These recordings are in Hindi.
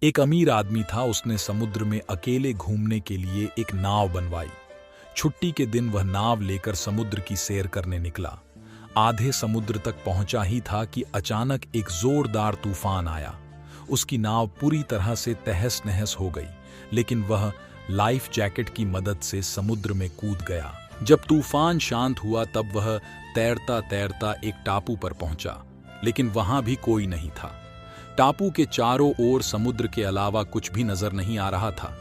एक अमीर आदमी था, उसने समुद्र में अकेले घूमने के लिए एक नाव बनवाई। छुट्टी के दिन वह नाव लेकर समुद्र की सैर करने निकला। आधे समुद्र तक पहुंचा ही था कि अचानक एक जोरदार तूफान आया। उसकी नाव पूरी तरह से तहस नहस हो गई, लेकिन वह लाइफ जैकेट की मदद से समुद्र में कूद गया। जब तूफान शांत हुआ तब वह तैरता तैरता एक टापू पर पहुंचा, लेकिन वहां भी कोई नहीं था। टापू के चारों ओर समुद्र के अलावा कुछ भी नजर नहीं आ रहा था।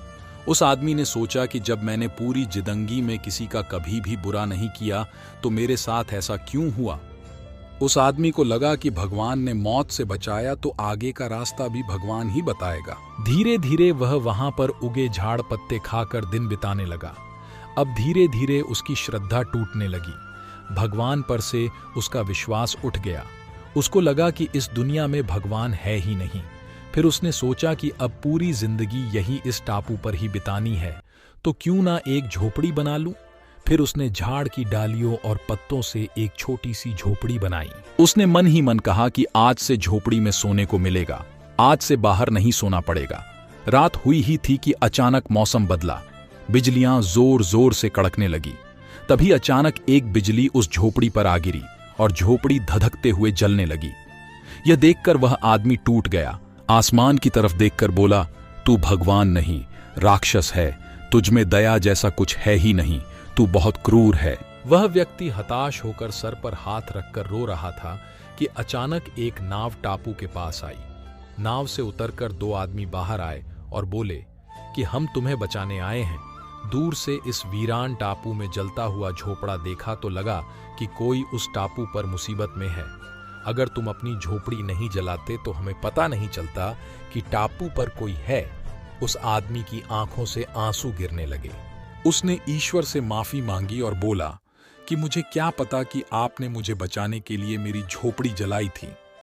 उस आदमी ने सोचा कि जब मैंने पूरी जिंदगी में किसी का कभी भी बुरा नहीं किया तो मेरे साथ ऐसा क्यों हुआ। उस आदमी को लगा कि भगवान ने मौत से बचाया तो आगे का रास्ता भी भगवान ही बताएगा। धीरे धीरे वह वहां पर उगे झाड़ पत्ते खाकर दिन बिताने लगा। अब धीरे धीरे उसकी श्रद्धा टूटने लगी। भगवान पर से उसका विश्वास उठ गया। उसको लगा कि इस दुनिया में भगवान है ही नहीं। फिर उसने सोचा कि अब पूरी जिंदगी यही इस टापू पर ही बितानी है, तो क्यों ना एक झोपड़ी बना लूं। फिर उसने झाड़ की डालियों और पत्तों से एक छोटी सी झोपड़ी बनाई। उसने मन ही मन कहा कि आज से झोपड़ी में सोने को मिलेगा, आज से बाहर नहीं सोना पड़ेगा। रात हुई ही थी कि अचानक मौसम बदला। बिजलियां जोर जोर से कड़कने लगी। तभी अचानक एक बिजली उस झोपड़ी पर आ गिरी और झोपड़ी धधकते हुए जलने लगी। यह देखकर वह आदमी टूट गया। आसमान की तरफ देखकर बोला, तू भगवान नहीं, राक्षस है। तुझमें दया जैसा कुछ है ही नहीं, तू बहुत क्रूर है। वह व्यक्ति हताश होकर सर पर हाथ रखकर रो रहा था कि अचानक एक नाव टापू के पास आई। नाव से उतरकर दो आदमी बाहर आए और बोले कि हम तुम्हें बचाने आए हैं। दूर से इस वीरान टापू में जलता हुआ झोपड़ा देखा तो लगा कि कोई उस टापू पर मुसीबत में है। अगर तुम अपनी झोपड़ी नहीं जलाते तो हमें पता नहीं चलता कि टापू पर कोई है। उस आदमी की आंखों से आंसू गिरने लगे। उसने ईश्वर से माफी मांगी और बोला कि मुझे क्या पता कि आपने मुझे बचाने के लिए मेरी झोपड़ी जलाई थी।